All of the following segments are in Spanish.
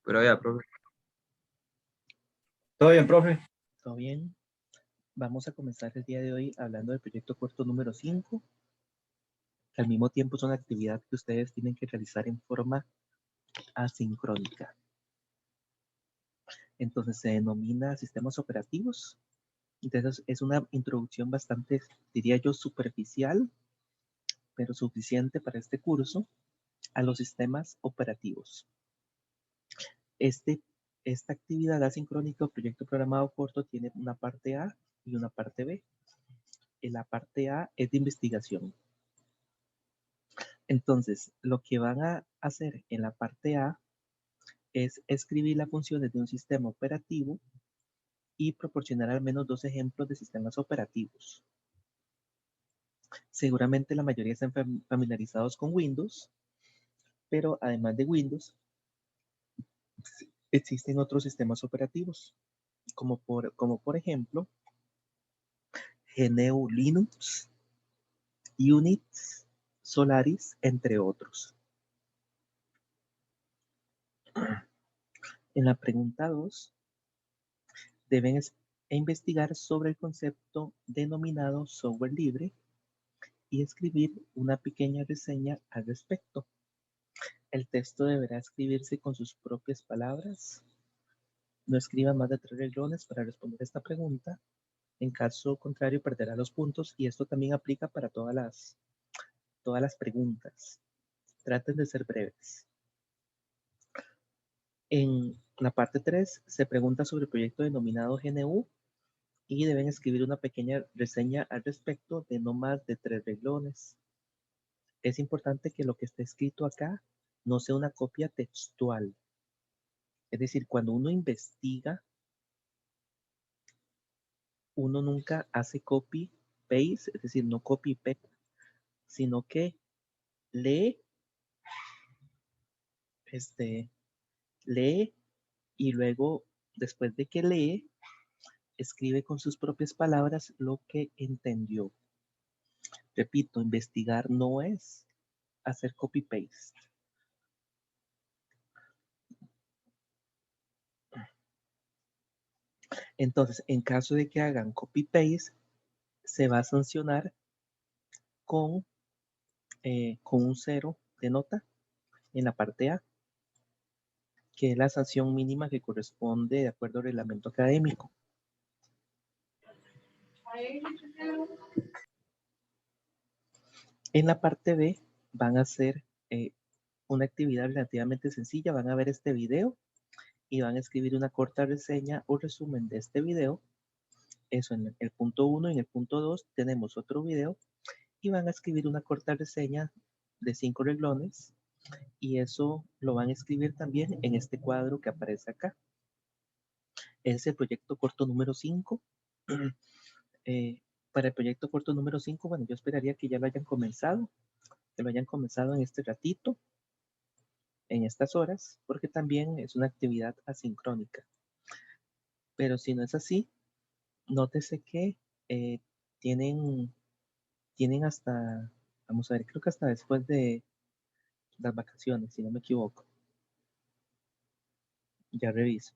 Pero ya, profe. ¿Todo bien, profe? ¿Todo bien? Vamos a comenzar el día de hoy hablando del proyecto corto número 5, que al mismo tiempo es una actividad que ustedes tienen que realizar en forma asincrónica. Entonces se denomina sistemas operativos. Entonces es una introducción bastante, diría yo, superficial, pero suficiente para este curso, a los sistemas operativos. Esta actividad asincrónica o proyecto programado corto tiene una parte A y una parte B. En la parte A es de investigación. Entonces, lo que van a hacer en la parte A es escribir las funciones de un sistema operativo y proporcionar al menos 2 ejemplos de sistemas operativos. Seguramente la mayoría están familiarizados con Windows, pero además de Windows, existen otros sistemas operativos, como por ejemplo, GNU Linux, Unix, Solaris, entre otros. En la pregunta 2, deben investigar sobre el concepto denominado software libre y escribir una pequeña reseña al respecto. El texto deberá escribirse con sus propias palabras. No escriba más de 3 renglones para responder esta pregunta. En caso contrario, perderá los puntos, y esto también aplica para todas las preguntas. Traten de ser breves. En la parte 3 se pregunta sobre el proyecto denominado GNU y deben escribir una pequeña reseña al respecto de no más de 3 renglones. Es importante que lo que esté escrito acá no sea una copia textual. Es decir, cuando uno investiga, uno nunca hace copy-paste, es decir, no copy-paste, sino que lee, lee y luego, después de que lee, escribe con sus propias palabras lo que entendió. Repito, investigar no es hacer copy-paste. Entonces, en caso de que hagan copy-paste, se va a sancionar con un 0 de nota en la parte A, que es la sanción mínima que corresponde de acuerdo al reglamento académico. En la parte B van a hacer una actividad relativamente sencilla. Van a ver este video y van a escribir una corta reseña o resumen de este video. Eso en el punto 1. En el punto 2 tenemos otro video y van a escribir una corta reseña de 5 renglones, y eso lo van a escribir también en este cuadro que aparece acá. Es el proyecto corto número 5. Para el proyecto corto número 5, bueno, yo esperaría que ya lo hayan comenzado, en este ratito, en estas horas, porque también es una actividad asincrónica. Pero si no es así, nótese que tienen hasta, vamos a ver, creo que hasta después de las vacaciones, si no me equivoco. Ya reviso.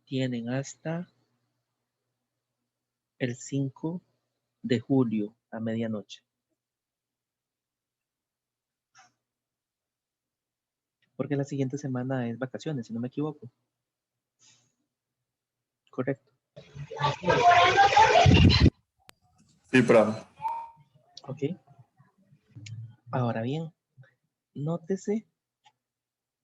Tienen hasta el 5 de julio a medianoche. Porque la siguiente semana es vacaciones, si no me equivoco. Correcto. Sí, profe. Ok. Ahora bien, nótese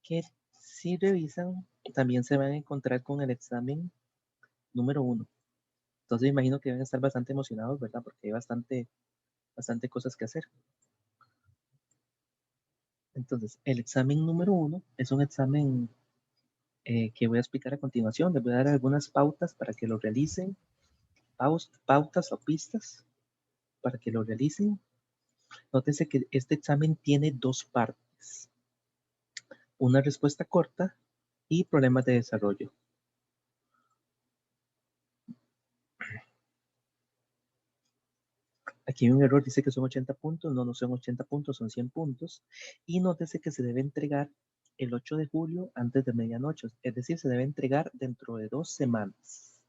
que si revisan, también se van a encontrar con el examen número 1. Entonces me imagino que van a estar bastante emocionados, ¿verdad? Porque hay bastante cosas que hacer. Entonces, el examen número 1 es un examen que voy a explicar a continuación. Les voy a dar algunas pautas para que lo realicen. Pautas o pistas para que lo realicen. Nótense que este examen tiene 2 partes. una respuesta corta y problemas de desarrollo. Aquí hay un error, dice que son 80 puntos, no son 80 puntos, son 100 puntos. Y nótese que se debe entregar el 8 de julio antes de medianoche, es decir, se debe entregar dentro de 2 semanas.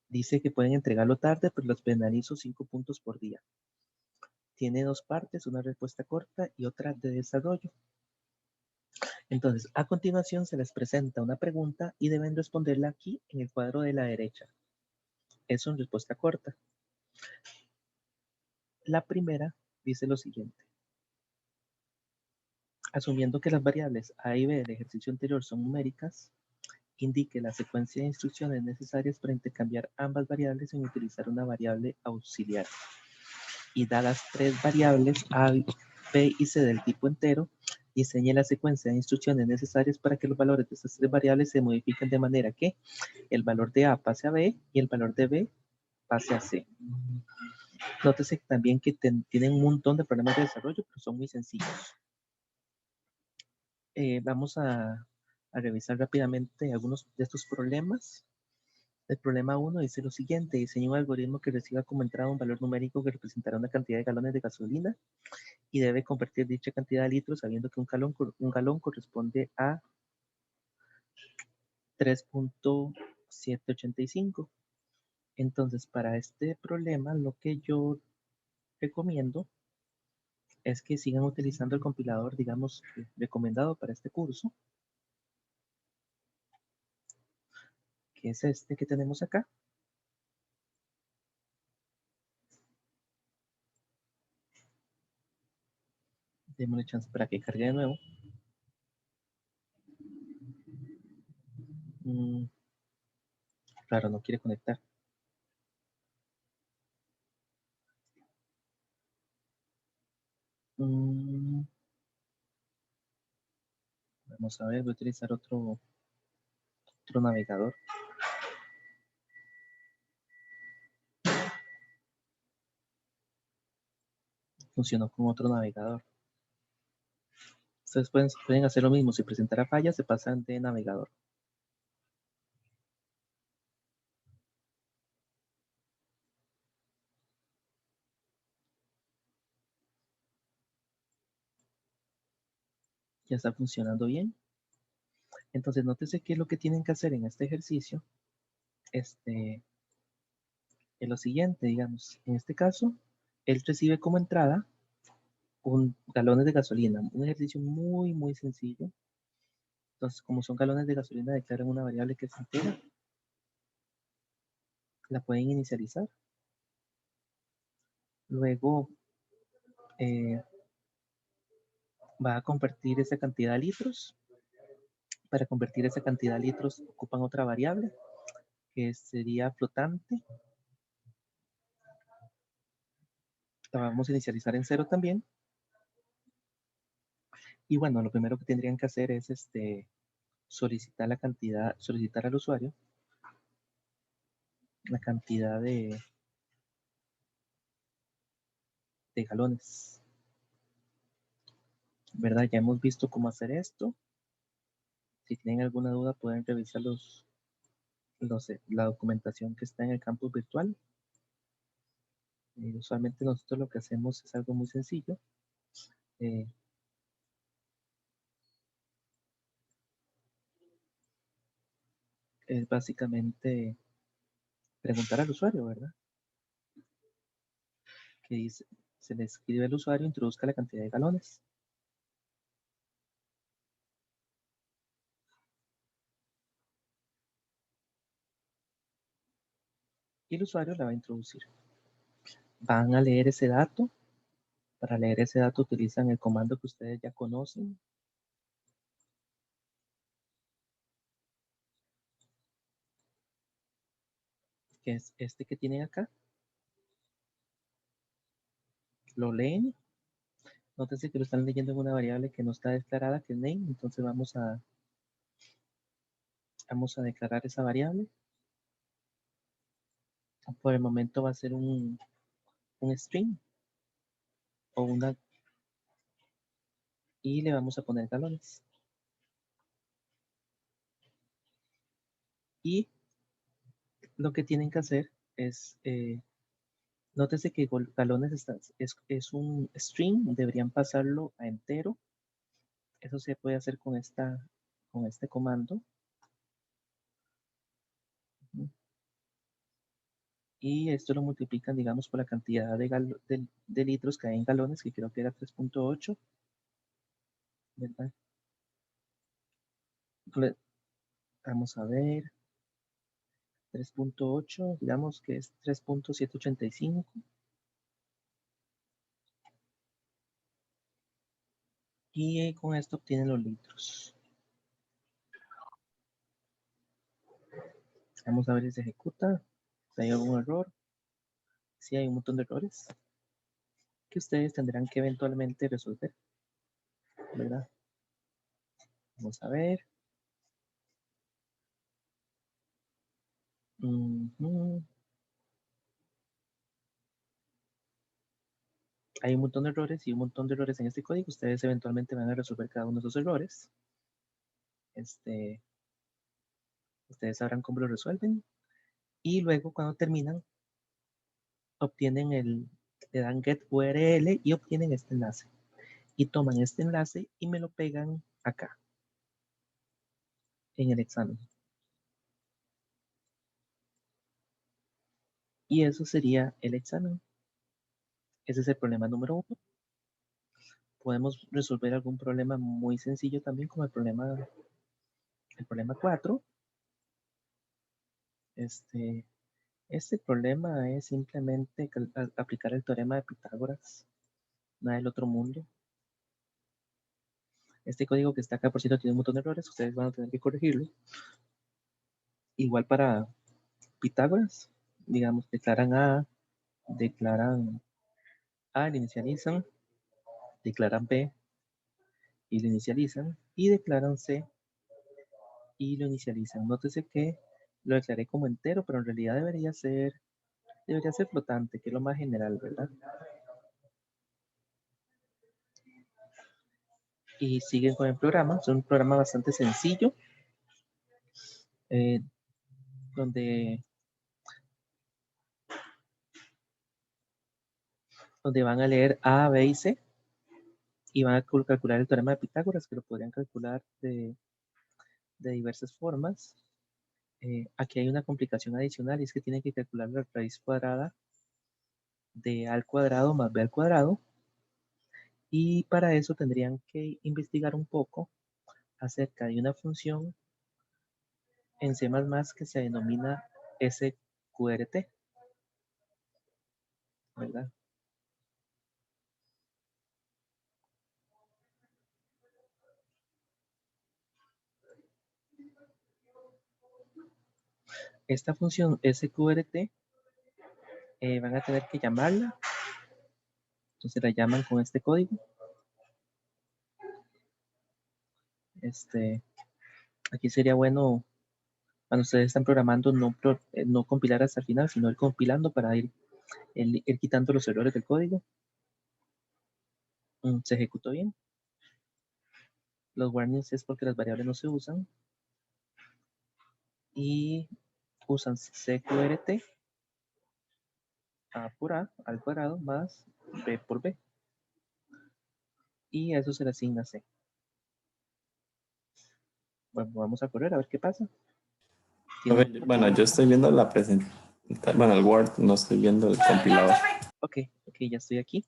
Dice que pueden entregarlo tarde, pero los penalizo 5 puntos por día. Tiene 2 partes, una respuesta corta y otra de desarrollo. Entonces, a continuación se les presenta una pregunta y deben responderla aquí en el cuadro de la derecha. Es una respuesta corta. La primera dice lo siguiente. Asumiendo que las variables A y B del ejercicio anterior son numéricas, indique la secuencia de instrucciones necesarias para intercambiar ambas variables sin utilizar una variable auxiliar. Y dadas 3 variables A, B y C del tipo entero, diseñe la secuencia de instrucciones necesarias para que los valores de estas 3 variables se modifiquen de manera que el valor de A pase a B y el valor de B pase a C. Nótese también que tienen un montón de problemas de desarrollo, pero son muy sencillos. Vamos a revisar rápidamente algunos de estos problemas. El problema 1 dice lo siguiente: diseña un algoritmo que reciba como entrada un valor numérico que representará una cantidad de galones de gasolina y debe convertir dicha cantidad de litros sabiendo que un galón corresponde a 3.785. Entonces, para este problema, lo que yo recomiendo es que sigan utilizando el compilador, digamos, recomendado para este curso, que es este que tenemos acá. Démosle chance para que cargue de nuevo. Claro, no quiere conectar. Vamos a ver, voy a utilizar otro navegador. Funcionó con otro navegador. Ustedes pueden hacer lo mismo. Si presentara fallas, se pasan de navegador. Ya está funcionando bien. Entonces, nótese qué es lo que tienen que hacer en este ejercicio. Es lo siguiente, digamos. En este caso, él recibe como entrada galones de gasolina. Un ejercicio muy, muy sencillo. Entonces, como son galones de gasolina, declaran una variable que es entera. La pueden inicializar. Luego, va a convertir esa cantidad de litros. Para convertir esa cantidad de litros ocupan otra variable que sería flotante. La vamos a inicializar en 0 también. Y bueno, lo primero que tendrían que hacer es solicitar al usuario la cantidad de galones. ¿Verdad? Ya hemos visto cómo hacer esto. Si tienen alguna duda pueden revisar la documentación que está en el campus virtual. Usualmente nosotros lo que hacemos es algo muy sencillo. Es básicamente preguntar al usuario, ¿verdad? Que dice, se le escribe al usuario, introduzca la cantidad de galones. Y el usuario la va a introducir. Van a leer ese dato. Para leer ese dato utilizan el comando que ustedes ya conocen. Que es este que tienen acá. Lo leen. Nótense que lo están leyendo en una variable que no está declarada, que es name. Entonces vamos a declarar esa variable. Por el momento va a ser un string o una, y le vamos a poner galones. Y lo que tienen que hacer es, nótese que galones es un string, deberían pasarlo a entero. Eso se puede hacer con este comando. Y esto lo multiplican, digamos, por la cantidad de litros que hay en galones, que creo que era 3.8, ¿verdad? Vamos a ver, 3.8, digamos que es 3.785. Y con esto obtienen los litros. Vamos a ver si se ejecuta, si hay algún error. Si hay un montón de errores que ustedes tendrán que eventualmente resolver, ¿verdad? Vamos a ver. Hay un montón de errores y un montón de errores en este código. Ustedes eventualmente van a resolver cada uno de esos errores. Ustedes sabrán cómo lo resuelven. Y luego cuando terminan, obtienen le dan get URL y obtienen este enlace. Y toman este enlace y me lo pegan acá, en el examen. Y eso sería el examen. Ese es el problema número 1. Podemos resolver algún problema muy sencillo también, como el problema 4. Este problema es simplemente aplicar el teorema de Pitágoras, nada del otro mundo. Este código que está acá, por cierto, tiene un montón de errores, ustedes van a tener que corregirlo. Igual para Pitágoras, digamos, declaran A, lo inicializan, declaran B y lo inicializan, y declaran C y lo inicializan. Nótese que lo declaré como entero, pero en realidad debería ser flotante, que es lo más general, ¿verdad? Y siguen con el programa. Es un programa bastante sencillo, donde van a leer A, B y C y van a calcular el teorema de Pitágoras, que lo podrían calcular de diversas formas. Aquí hay una complicación adicional y es que tienen que calcular la raíz cuadrada de A al cuadrado más B al cuadrado, y para eso tendrían que investigar un poco acerca de una función en C++ que se denomina SQRT, ¿verdad? Esta función SQRT van a tener que llamarla. Entonces la llaman con este código. Aquí sería bueno, cuando ustedes están programando, no compilar hasta el final, sino ir compilando para ir quitando los errores del código. Se ejecutó bien. Los warnings es porque las variables no se usan. Y usan CQRT, A por A al cuadrado más B por B. Y a eso se le asigna C. Bueno, vamos a correr a ver qué pasa. Bueno, yo estoy viendo la presentación. Bueno, el Word, no estoy viendo el compilador. Ok, ya estoy aquí.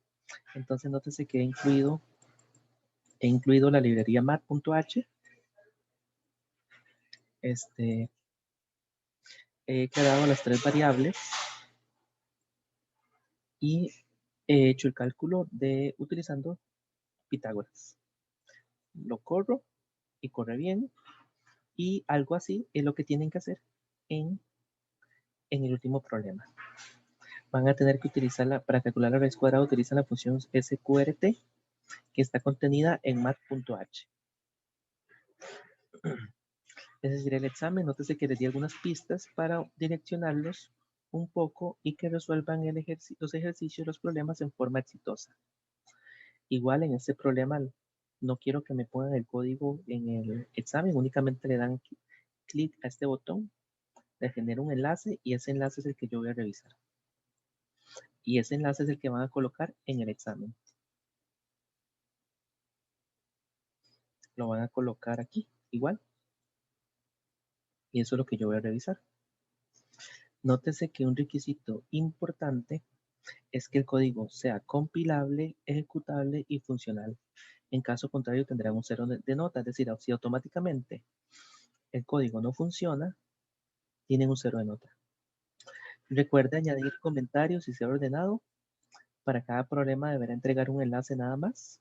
Entonces nótese que he incluido la librería mat.h. He creado las 3 variables y he hecho el cálculo utilizando Pitágoras. Lo corro y corre bien, y algo así es lo que tienen que hacer en el último problema. Van a tener que utilizarla para calcular la raíz cuadrada, utilizan la función SQRT que está contenida en mat.h. Ese sería el examen. Nótese que les di algunas pistas para direccionarlos un poco y que resuelvan los ejercicios, los problemas en forma exitosa. Igual en este problema no quiero que me pongan el código en el examen, únicamente le dan clic a este botón Se genera un enlace y ese enlace es el que yo voy a revisar. Y ese enlace es el que van a colocar en el examen. Lo van a colocar aquí, igual. Y eso es lo que yo voy a revisar. Nótese que un requisito importante es que el código sea compilable, ejecutable y funcional. En caso contrario, tendrán un 0 de nota, es decir, si automáticamente el código no funciona, tienen un 0 de nota. Recuerde añadir comentarios y ser ordenado. Para cada problema deberá entregar un enlace nada más.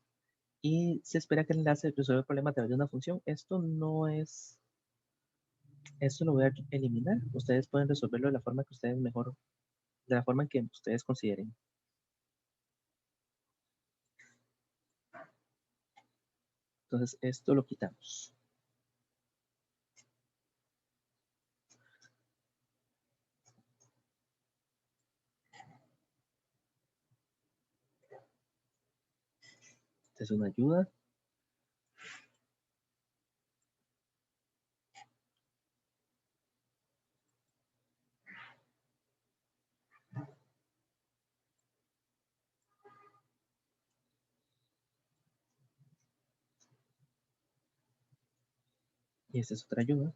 Y se espera que el enlace resuelva el problema a través de una función. Esto no es... Esto lo voy a eliminar. Ustedes pueden resolverlo de la forma que ustedes mejor, de la forma en que ustedes consideren. Entonces, esto lo quitamos. Esta es una ayuda. Y esta es otra ayuda.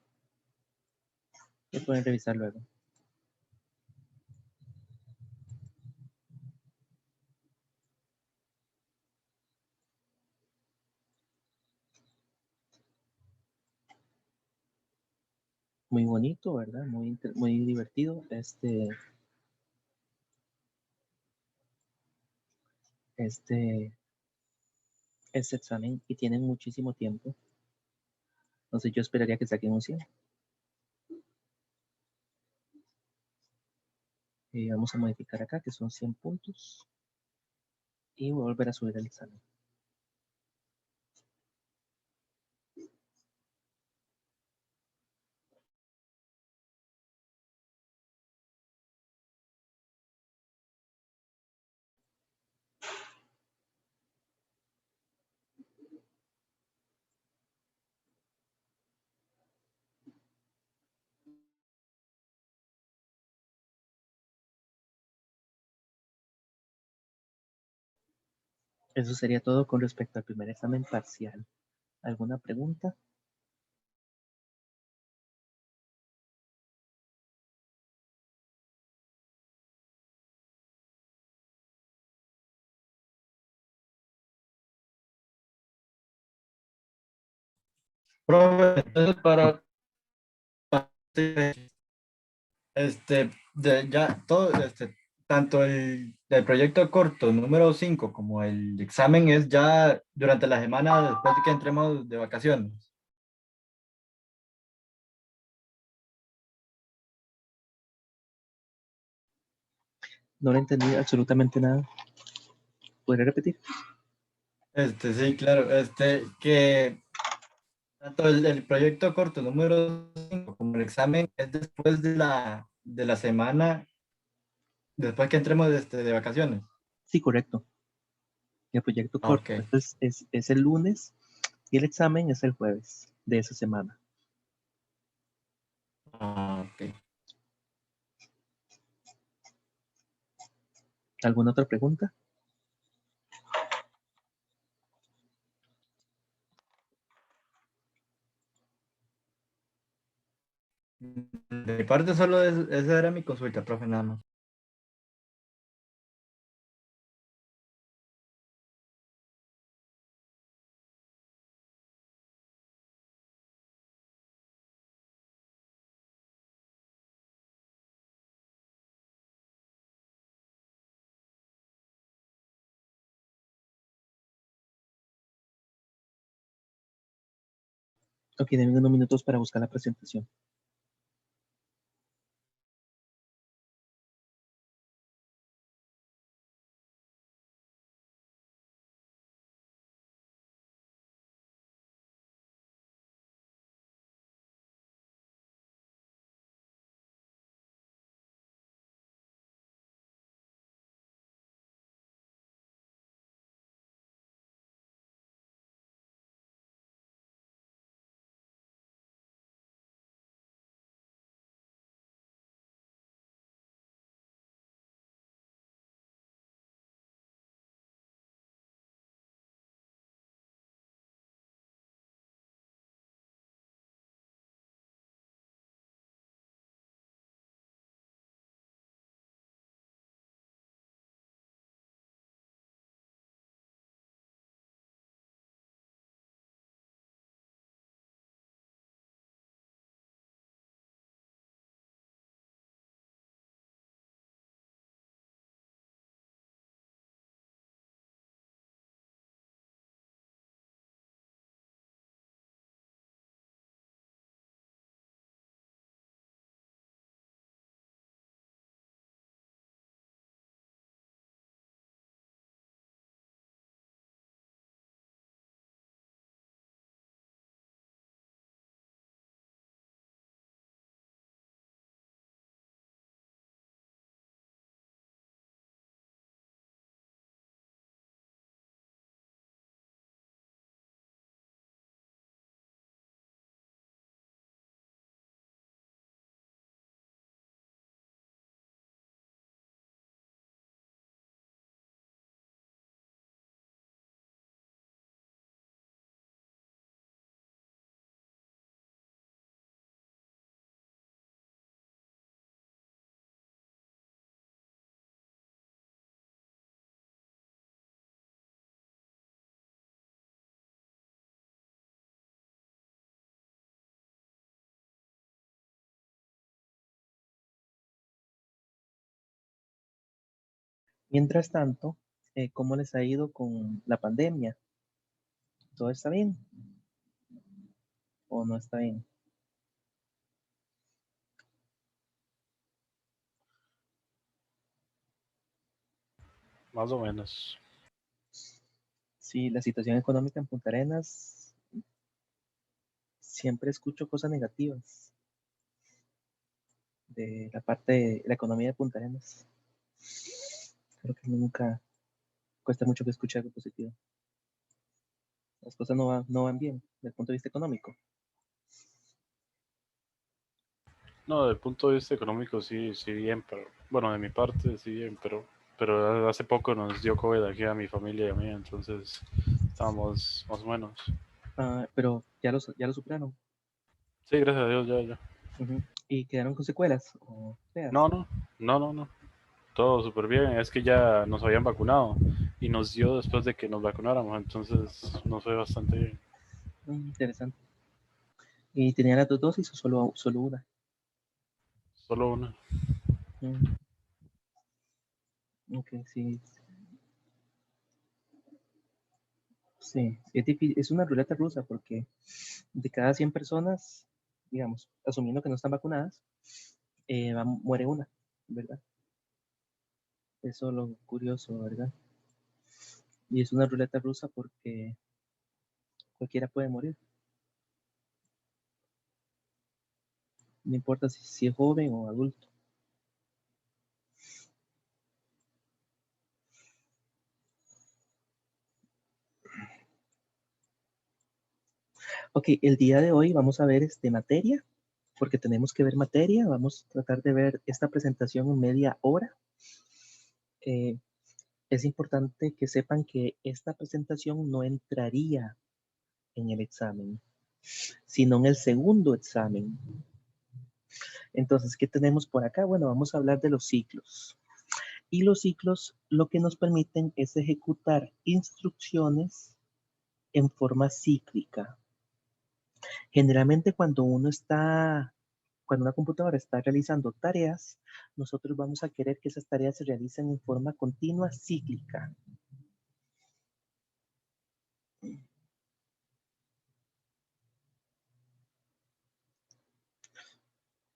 Y pueden revisar luego. Muy bonito, ¿verdad? Muy divertido este examen y tienen muchísimo tiempo. Entonces yo esperaría que saquen un 100. Y vamos a modificar acá que son 100 puntos. Y voy a volver a subir el examen. Eso sería todo con respecto al primer examen parcial. ¿Alguna pregunta? Profe, entonces ya todo, tanto el proyecto corto número 5 como el examen es ya durante la semana después de que entremos de vacaciones. No le entendí absolutamente nada. ¿Podría repetir? Sí, claro, que tanto el proyecto corto número 5 como el examen es después de la semana, después que entremos de vacaciones. Sí, correcto. El proyecto corto Ok. es el lunes y el examen es el jueves de esa semana. Ok. ¿Alguna otra pregunta? De mi parte solo esa era mi consulta, profe, nada más. Ok, denme unos minutos para buscar la presentación. Mientras tanto, ¿cómo les ha ido con la pandemia? ¿Todo está bien o no está bien? Más o menos. Sí, la situación económica en Punta Arenas, siempre escucho cosas negativas de la parte de la economía de Punta Arenas. Creo que nunca cuesta mucho que escuche algo positivo. Las cosas no van bien desde el punto de vista económico. No, desde el punto de vista económico sí, sí bien, pero bueno, de mi parte sí bien, pero hace poco nos dio COVID aquí a mi familia y a mí, entonces estábamos más o menos. Pero ya lo superaron. Sí, gracias a Dios, ya, ya. Ujú. ¿Y quedaron con secuelas o feas? No, no, no, no, no. Todo súper bien. Es que ya nos habían vacunado y nos dio después de que nos vacunáramos, entonces nos fue bastante bien. Interesante. ¿Y tenían las dos dosis o solo una? Solo una. Mm, ok, sí. Sí, es una ruleta rusa porque de cada 100 personas, digamos, asumiendo que no están vacunadas, muere una, ¿verdad? Eso es lo curioso, ¿verdad? Y es una ruleta rusa porque cualquiera puede morir. No importa si es joven o adulto. Ok, el día de hoy vamos a ver materia, porque tenemos que ver materia. Vamos a tratar de ver esta presentación en media hora. Eh, es importante que sepan que esta presentación no entraría en el examen, sino en el segundo examen. Entonces, ¿qué tenemos por acá? Bueno, vamos a hablar de los ciclos. Y los ciclos lo que nos permiten es ejecutar instrucciones en forma cíclica. Generalmente cuando una computadora está realizando tareas, nosotros vamos a querer que esas tareas se realicen en forma continua cíclica.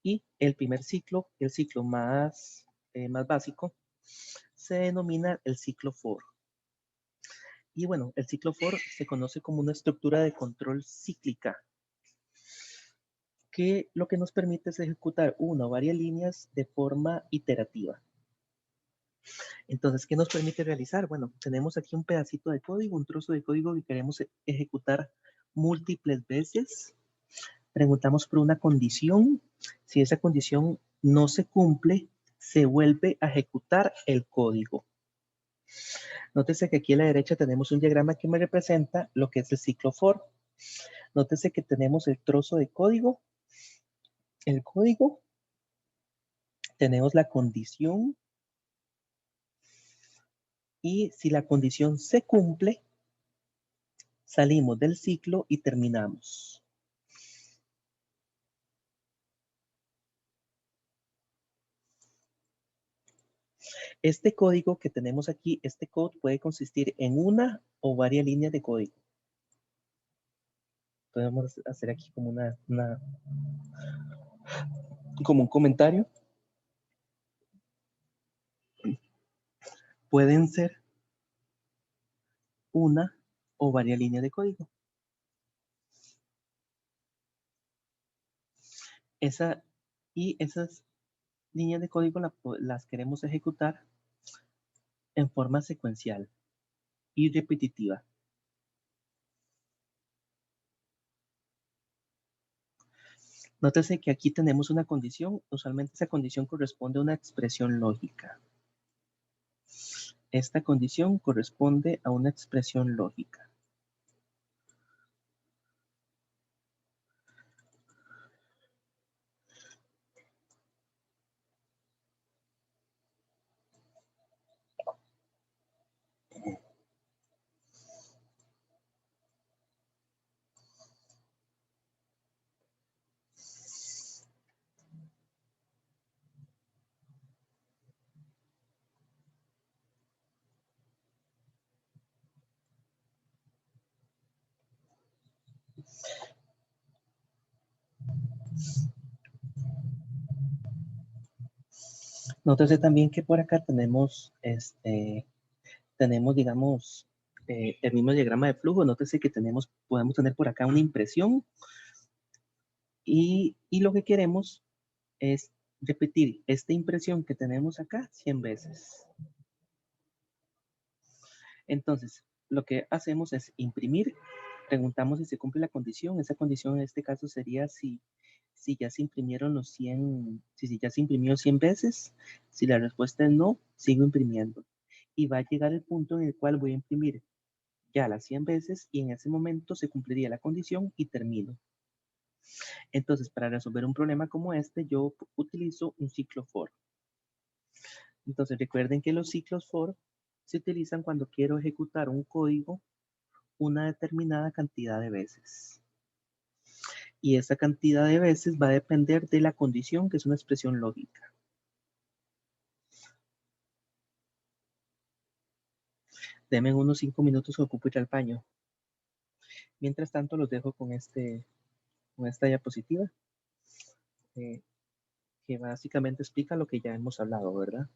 Y el primer ciclo, el ciclo más básico, se denomina el ciclo for. Y bueno, el ciclo for se conoce como una estructura de control cíclica, que lo que nos permite es ejecutar una o varias líneas de forma iterativa. Entonces, ¿qué nos permite realizar? Bueno, tenemos aquí un pedacito de código, un trozo de código que queremos ejecutar múltiples veces. Preguntamos por una condición. Si esa condición no se cumple, se vuelve a ejecutar el código. Nótese que aquí a la derecha tenemos un diagrama que me representa lo que es el ciclo for. Nótese que tenemos el trozo de código, el código, tenemos la condición y si la condición se cumple, salimos del ciclo y terminamos. Este código que tenemos aquí, este code puede consistir en una o varias líneas de código. Podemos hacer aquí como como un comentario. Pueden ser una o varias líneas de código. Esas líneas de código las queremos ejecutar en forma secuencial y repetitiva. Nótese que aquí tenemos una condición, usualmente esa condición corresponde a una expresión lógica. Esta condición corresponde a una expresión lógica. Nótese también que por acá tenemos, digamos, el mismo diagrama de flujo. Nótese que podemos tener por acá una impresión y lo que queremos es repetir esta impresión que tenemos acá 100 veces. Entonces, lo que hacemos es imprimir, preguntamos si se cumple la condición. Esa condición en este caso sería si ya se imprimieron los 100, si ya se imprimió 100 veces. Si la respuesta es no, sigo imprimiendo. Y va a llegar el punto en el cual voy a imprimir ya las 100 veces y en ese momento se cumpliría la condición y termino. Entonces, para resolver un problema como este, yo utilizo un ciclo for. Entonces, recuerden que los ciclos for se utilizan cuando quiero ejecutar un código una determinada cantidad de veces. Y esa cantidad de veces va a depender de la condición, que es una expresión lógica. Denme unos 5 minutos que ocupo ir al baño. Mientras tanto, los dejo con esta diapositiva, que básicamente explica lo que ya hemos hablado, ¿verdad?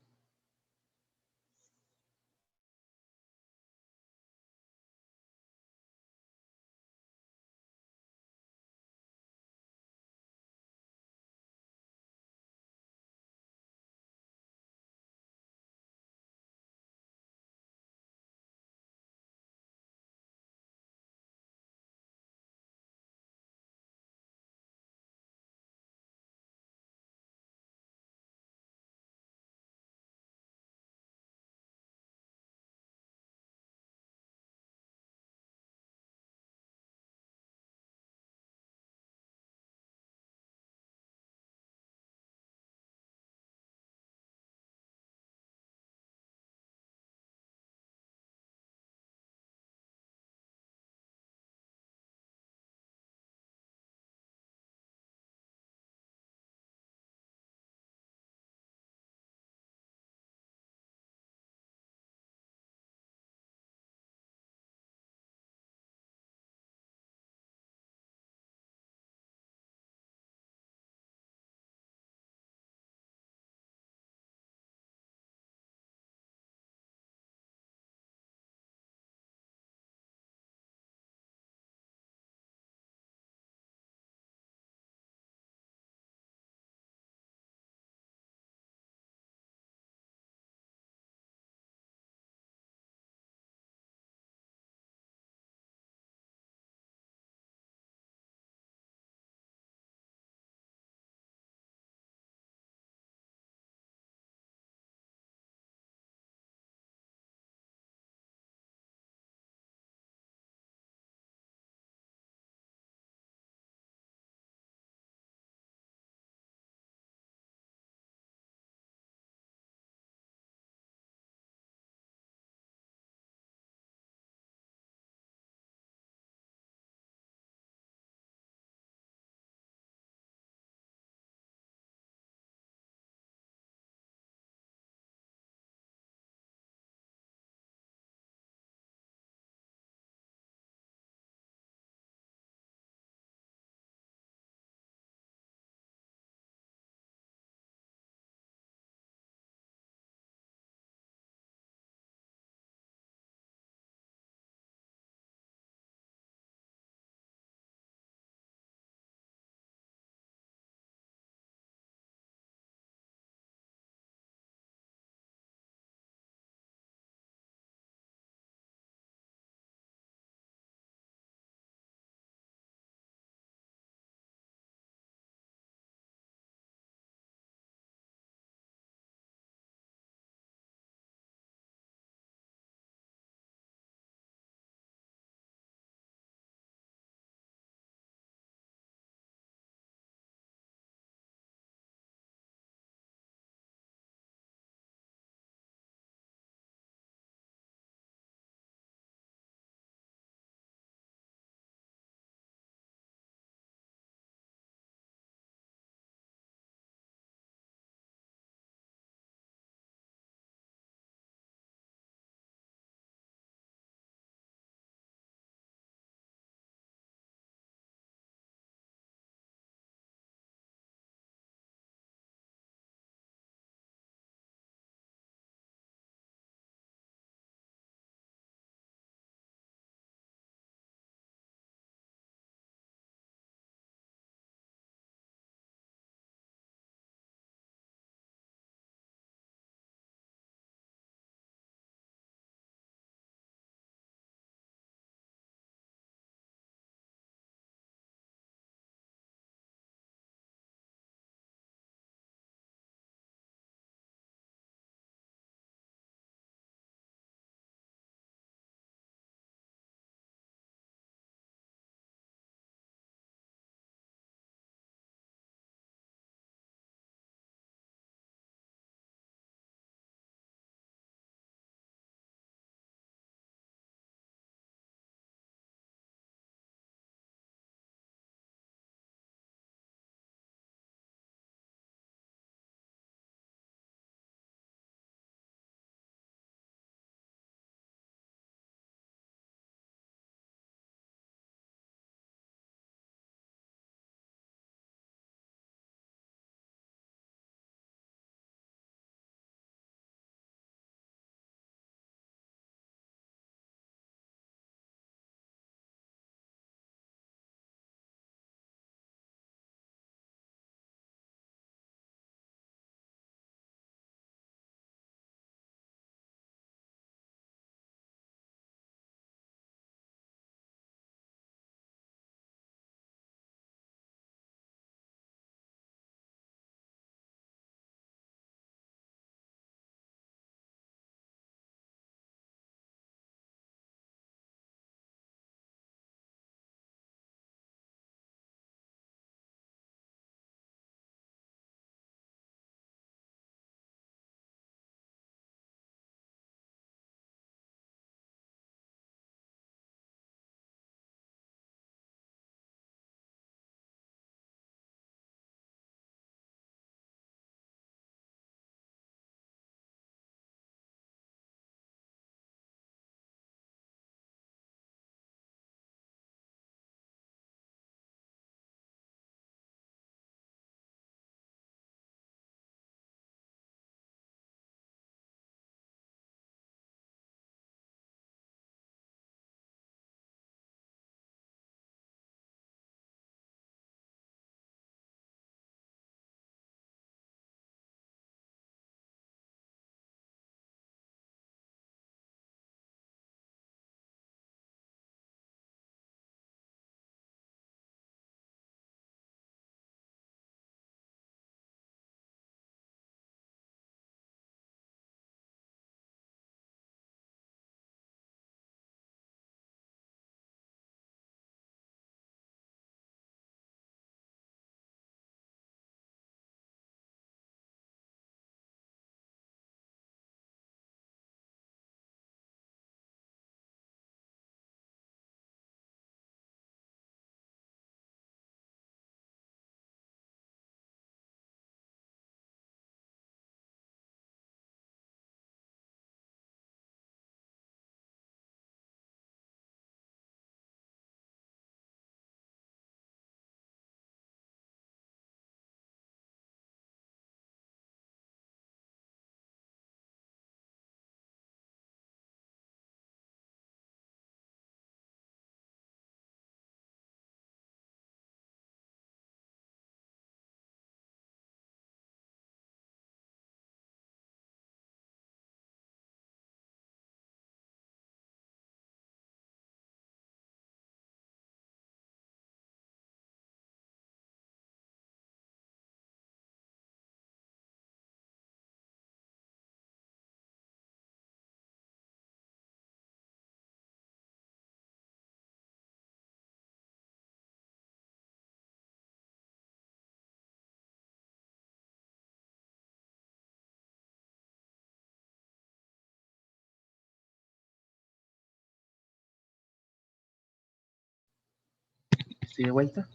Estoy de vuelta.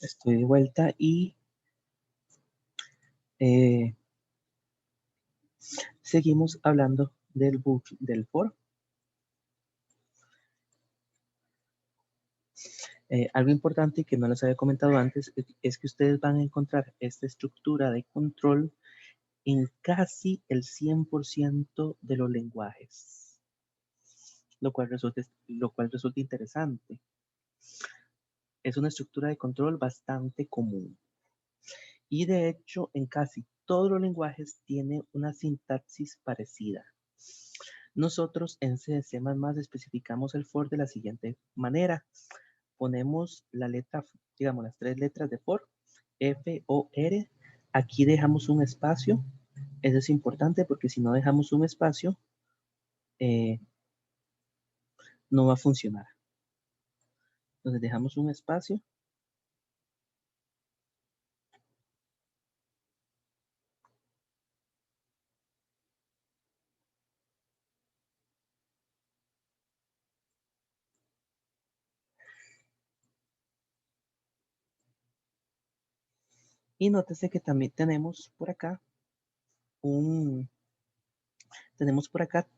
Estoy de vuelta y seguimos hablando del bucle del for. Algo importante que no les había comentado antes es que ustedes van a encontrar esta estructura de control en casi el 100% de los lenguajes, lo cual resulta interesante. Es una estructura de control bastante común. Y de hecho, en casi todos los lenguajes tiene una sintaxis parecida. Nosotros en C++ especificamos el for de la siguiente manera. Ponemos la letra, digamos, las 3 letras de for, F, O, R. Aquí dejamos un espacio. Eso es importante porque si no dejamos un espacio, no va a funcionar. Entonces dejamos un espacio. Y nótese que también tenemos por acá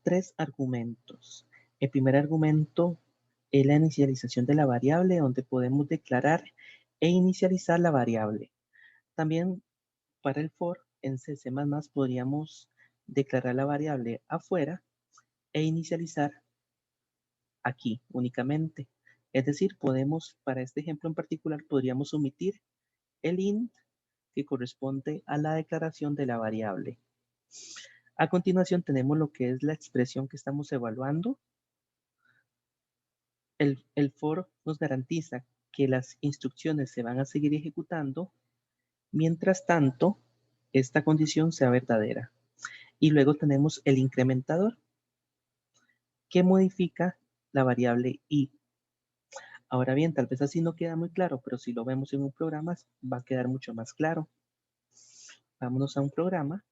tres argumentos. El primer argumento es la inicialización de la variable, donde podemos declarar e inicializar la variable. También para el for en C++ podríamos declarar la variable afuera e inicializar aquí únicamente. Es decir, para este ejemplo en particular, podríamos omitir el int que corresponde a la declaración de la variable. A continuación tenemos lo que es la expresión que estamos evaluando. El for nos garantiza que las instrucciones se van a seguir ejecutando, mientras tanto, esta condición sea verdadera. Y luego tenemos el incrementador, que modifica la variable i. Ahora bien, tal vez así no queda muy claro, pero si lo vemos en un programa, va a quedar mucho más claro. Vámonos a un programa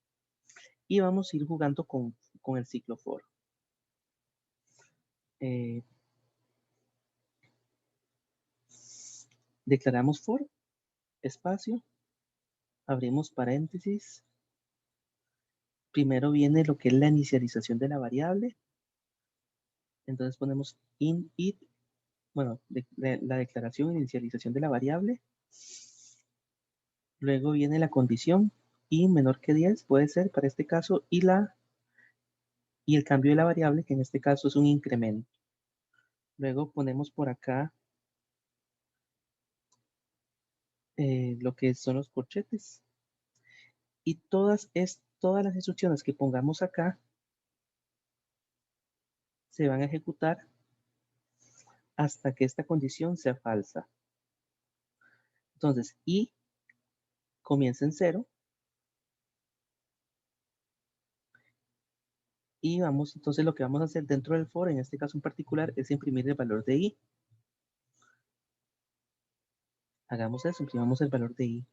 y vamos a ir jugando con el ciclo for. Declaramos for, espacio, abrimos paréntesis. Primero viene lo que es la inicialización de la variable. Entonces ponemos it, bueno, la declaración e inicialización de la variable. Luego viene la condición i menor que 10, puede ser para este caso, y el cambio de la variable, que en este caso es un incremento. Luego ponemos por acá lo que son los corchetes. Y todas las instrucciones que pongamos acá se van a ejecutar hasta que esta condición sea falsa. Entonces, i comienza en 0. Y entonces lo que vamos a hacer dentro del for, en este caso en particular, es imprimir el valor de i. Hagamos eso, imprimamos el valor de i.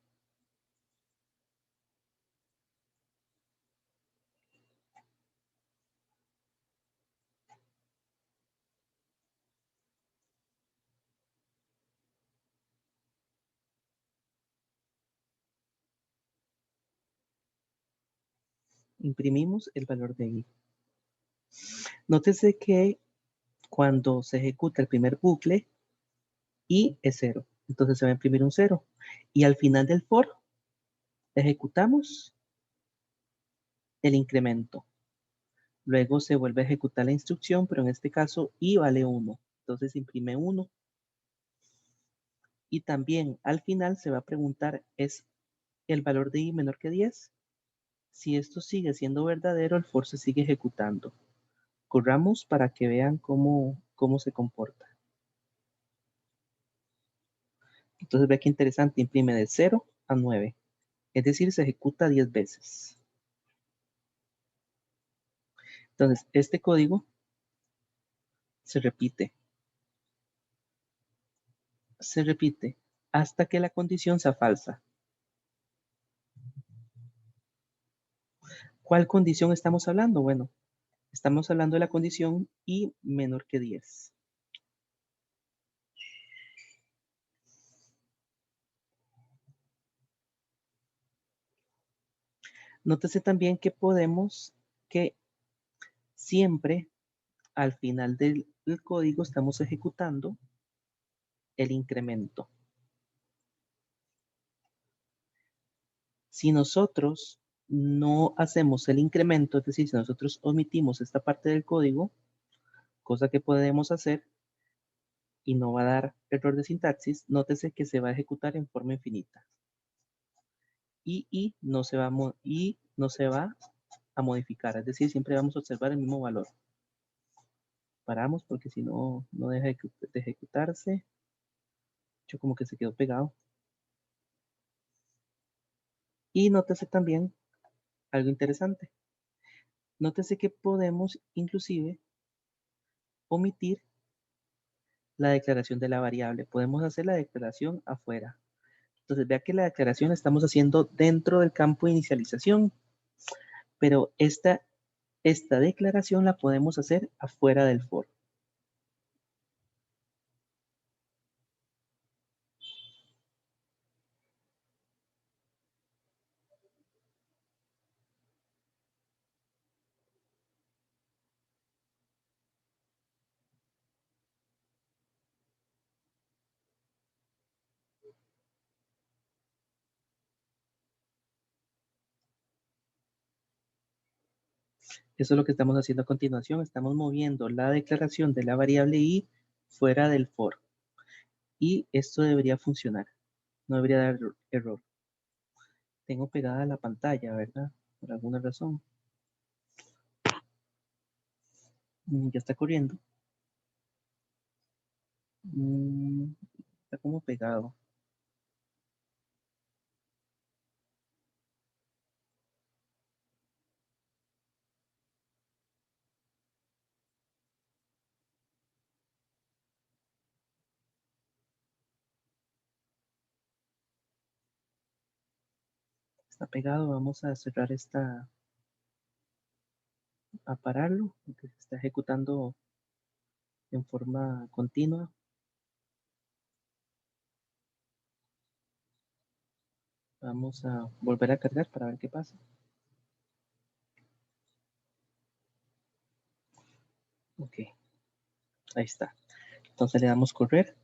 Imprimimos el valor de i. Nótese que cuando se ejecuta el primer bucle, i es 0. Entonces se va a imprimir un 0. Y al final del for, ejecutamos el incremento. Luego se vuelve a ejecutar la instrucción, pero en este caso i vale 1. Entonces imprime 1. Y también al final se va a preguntar, ¿es el valor de i menor que 10? Si esto sigue siendo verdadero, el for se sigue ejecutando. Corramos para que vean cómo se comporta. Entonces ve que interesante, imprime de 0 a 9. Es decir, se ejecuta 10 veces. Entonces, este código se repite. hasta que la condición sea falsa. ¿Cuál condición estamos hablando? Bueno, estamos hablando de la condición y menor que 10. Nótese también que que siempre al final del código estamos ejecutando el incremento. Si nosotros no hacemos el incremento, es decir, si nosotros omitimos esta parte del código, cosa que podemos hacer y no va a dar error de sintaxis, nótese que se va a ejecutar en forma infinita. Y no se va a modificar, es decir, siempre vamos a observar el mismo valor. Paramos porque si no, no deja de ejecutarse. Yo como que se quedó pegado. Y nótese también algo interesante. Nótese que podemos inclusive omitir la declaración de la variable. Podemos hacer la declaración afuera. Entonces vea que la declaración la estamos haciendo dentro del campo de inicialización, pero esta declaración la podemos hacer afuera del for. Eso es lo que estamos haciendo a continuación. Estamos moviendo la declaración de la variable i fuera del for. Y esto debería funcionar. No debería dar error. Tengo pegada la pantalla, ¿verdad? Por alguna razón. Ya está corriendo. Está como pegado. Está pegado. Vamos a cerrar a pararlo, porque se está ejecutando en forma continua. Vamos a volver a cargar para ver qué pasa. Ok, ahí está. Entonces le damos correr.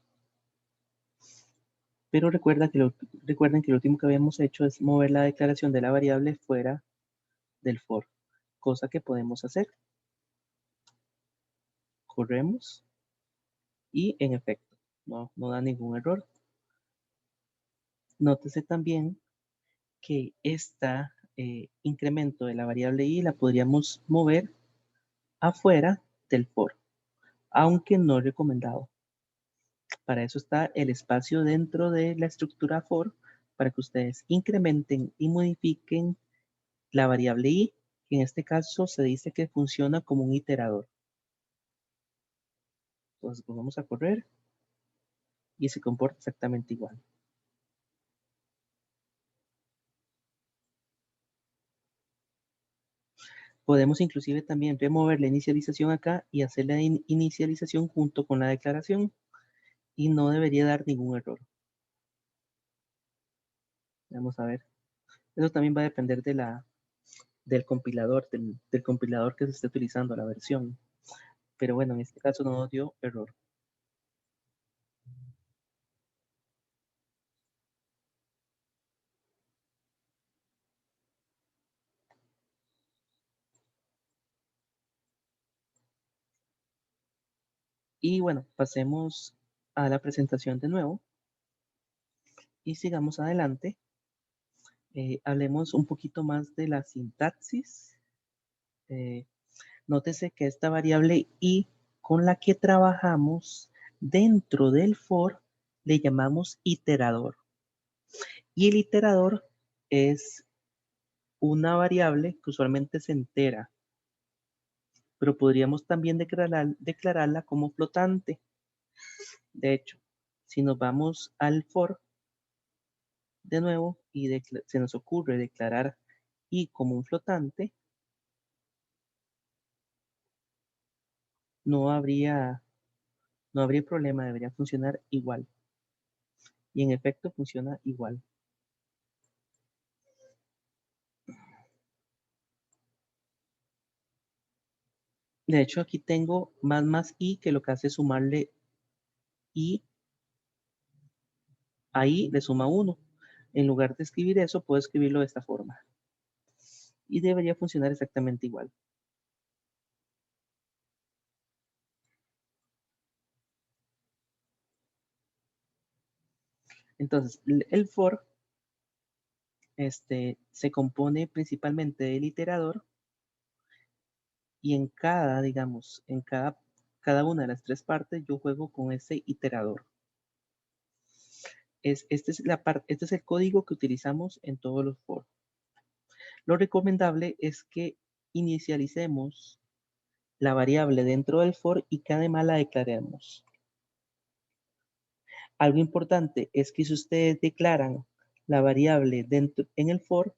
Pero recuerden que lo último que habíamos hecho es mover la declaración de la variable fuera del for, cosa que podemos hacer. Corremos y en efecto, no da ningún error. Nótese también que esta incremento de la variable i la podríamos mover afuera del for, aunque no recomendado. Para eso está el espacio dentro de la estructura for, para que ustedes incrementen y modifiquen la variable i, que en este caso se dice que funciona como un iterador. Entonces vamos a correr y se comporta exactamente igual. Podemos inclusive también remover la inicialización acá y hacer la inicialización junto con la declaración y no debería dar ningún error. Vamos a ver. Eso también va a depender del compilador, del compilador que se esté utilizando, la versión. Pero bueno, en este caso no nos dio error. Y bueno, pasemos a la presentación de nuevo y sigamos adelante. Hablemos un poquito más de la sintaxis. Nótese que esta variable i con la que trabajamos dentro del for le llamamos iterador. Y el iterador es una variable que usualmente se entera, pero podríamos también declararla como flotante. De hecho, si nos vamos al for, de nuevo y se nos ocurre declarar i como un flotante, no habría problema, debería funcionar igual. Y en efecto funciona igual. De hecho, aquí tengo más i, que lo que hace es sumarle i. Ahí le suma 1. En lugar de escribir eso, puedo escribirlo de esta forma. Y debería funcionar exactamente igual. Entonces, el for se compone principalmente del iterador, y en cada, digamos, en cada una de las 3 partes yo juego con ese iterador. Este es el código que utilizamos en todos los for. Lo recomendable es que inicialicemos la variable dentro del for y que además la declaremos. Algo importante es que si ustedes declaran la variable en el for,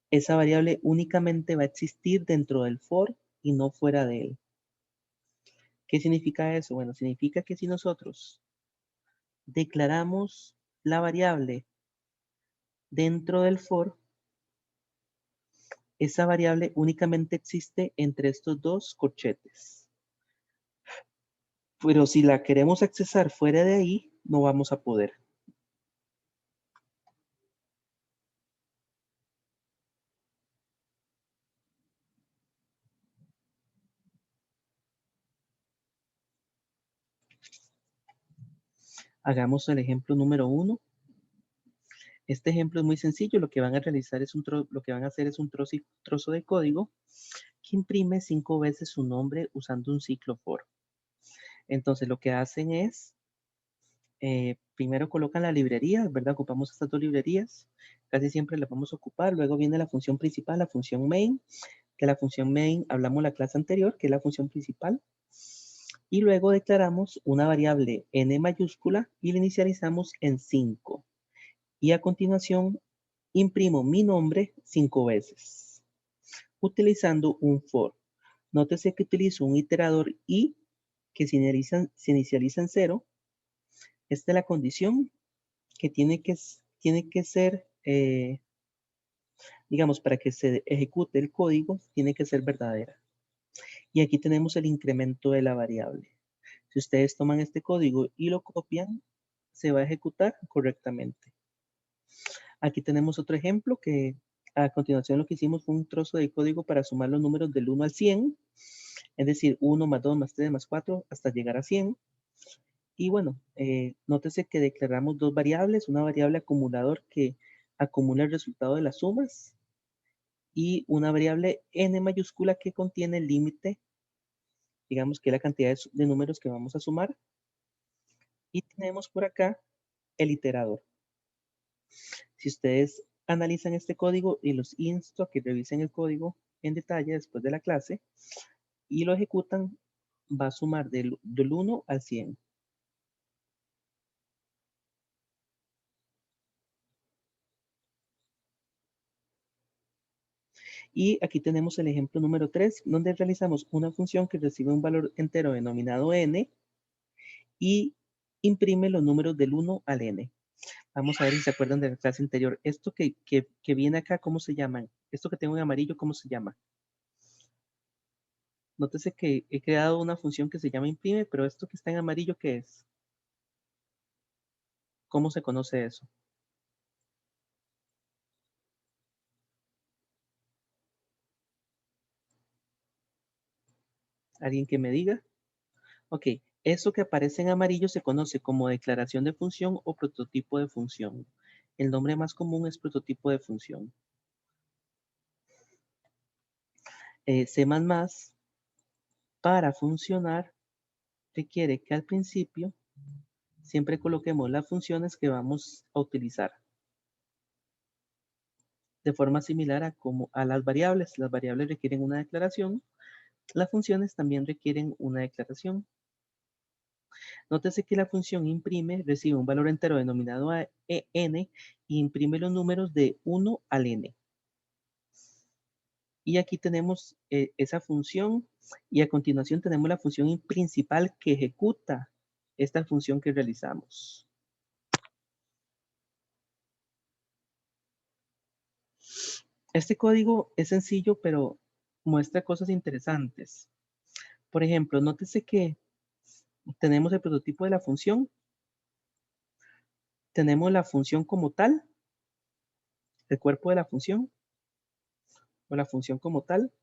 esa variable únicamente va a existir dentro del for y no fuera de él. ¿Qué significa eso? Bueno, significa que si nosotros declaramos la variable dentro del for, esa variable únicamente existe entre estos dos corchetes. Pero si la queremos accesar fuera de ahí, no vamos a poder. Hagamos el ejemplo número 1. Este ejemplo es muy sencillo. Lo que van a realizar es lo que van a hacer es un trozo de código que imprime 5 veces su nombre usando un ciclo for. Entonces lo que hacen es, primero colocan la librería, ¿verdad? Ocupamos estas 2 librerías. Casi siempre las vamos a ocupar. Luego viene la función principal, la función main. Que la función main, hablamos la clase anterior, que es la función principal. Y luego declaramos una variable n mayúscula y la inicializamos en 5. Y a continuación imprimo mi nombre 5 veces, utilizando un for. Nótese que utilizo un iterador i que se inicializa en 0. Esta es la condición que tiene que ser, digamos, para que se ejecute el código, tiene que ser verdadera. Y aquí tenemos el incremento de la variable. Si ustedes toman este código y lo copian, se va a ejecutar correctamente. Aquí tenemos otro ejemplo que a continuación lo que hicimos fue un trozo de código para sumar los números del 1 al 100, es decir, 1 más 2 más 3 más 4 hasta llegar a 100. Y bueno, nótese que declaramos 2 variables, una variable acumulador que acumula el resultado de las sumas y una variable n mayúscula que contiene el límite, digamos que es la cantidad de números que vamos a sumar. Y tenemos por acá el iterador. Si ustedes analizan este código y los insto a que revisen el código en detalle después de la clase y lo ejecutan, va a sumar del 1 al 100. Y aquí tenemos el ejemplo número 3, donde realizamos una función que recibe un valor entero denominado n y imprime los números del 1 al n. Vamos a ver si se acuerdan de la clase anterior. Esto que viene acá, ¿cómo se llaman? Esto que tengo en amarillo, ¿cómo se llama? Nótese que he creado una función que se llama imprime, pero esto que está en amarillo, ¿qué es? ¿Cómo se conoce eso? ¿Alguien que me diga? Ok, eso que aparece en amarillo se conoce como declaración de función o prototipo de función. El nombre más común es prototipo de función. C++, para funcionar, requiere que al principio siempre coloquemos las funciones que vamos a utilizar. De forma similar a las variables. Las variables requieren una declaración. Las funciones también requieren una declaración. Nótese que la función imprime recibe un valor entero denominado a n e imprime los números de 1 al n. Y aquí tenemos esa función y a continuación tenemos la función principal que ejecuta esta función que realizamos. Este código es sencillo, pero muestra cosas interesantes. Por ejemplo, nótese que tenemos el prototipo de la función. Tenemos la función como tal, el cuerpo de la función, o la función como tal.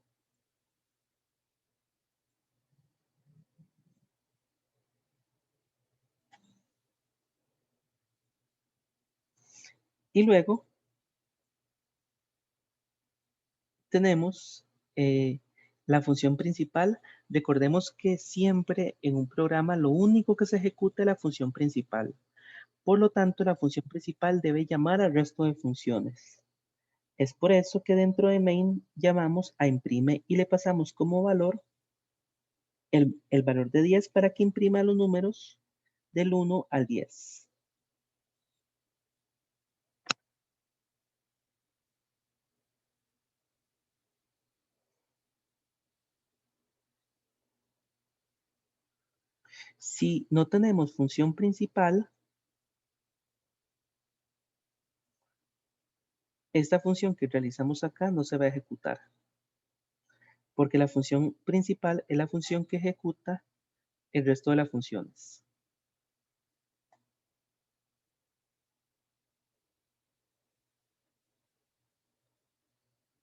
Y luego tenemos la función principal. Recordemos que siempre en un programa lo único que se ejecuta es la función principal. Por lo tanto, la función principal debe llamar al resto de funciones. Es por eso que dentro de main llamamos a imprime y le pasamos como valor el valor de 10 para que imprima los números del 1 al 10. Si no tenemos función principal, esta función que realizamos acá no se va a ejecutar, porque la función principal es la función que ejecuta el resto de las funciones.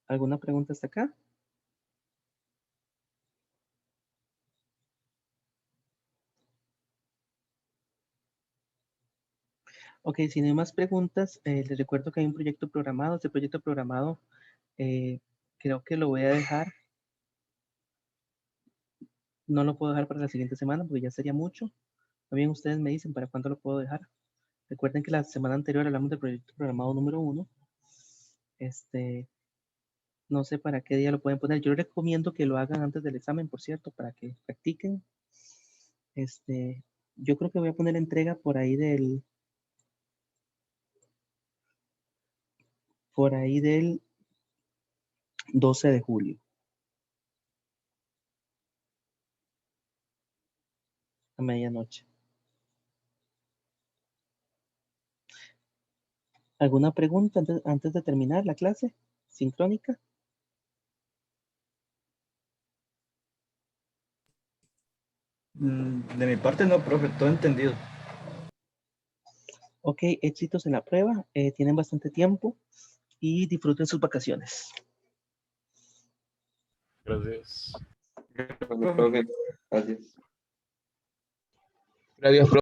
¿Alguna pregunta hasta acá? Ok, si no hay más preguntas, les recuerdo que hay un proyecto programado. Este proyecto programado creo que lo voy a dejar. No lo puedo dejar para la siguiente semana porque ya sería mucho. También ustedes me dicen para cuándo lo puedo dejar. Recuerden que la semana anterior hablamos del proyecto programado número 1. No sé para qué día lo pueden poner. Yo les recomiendo que lo hagan antes del examen, por cierto, para que practiquen. Yo creo que voy a poner entrega por ahí del 12 de julio. A medianoche. ¿Alguna pregunta antes de terminar la clase sincrónica? De mi parte no, profe, todo entendido. Ok, éxitos en la prueba. Tienen bastante tiempo y disfruten sus vacaciones. Gracias. Profe, gracias. Gracias, profe.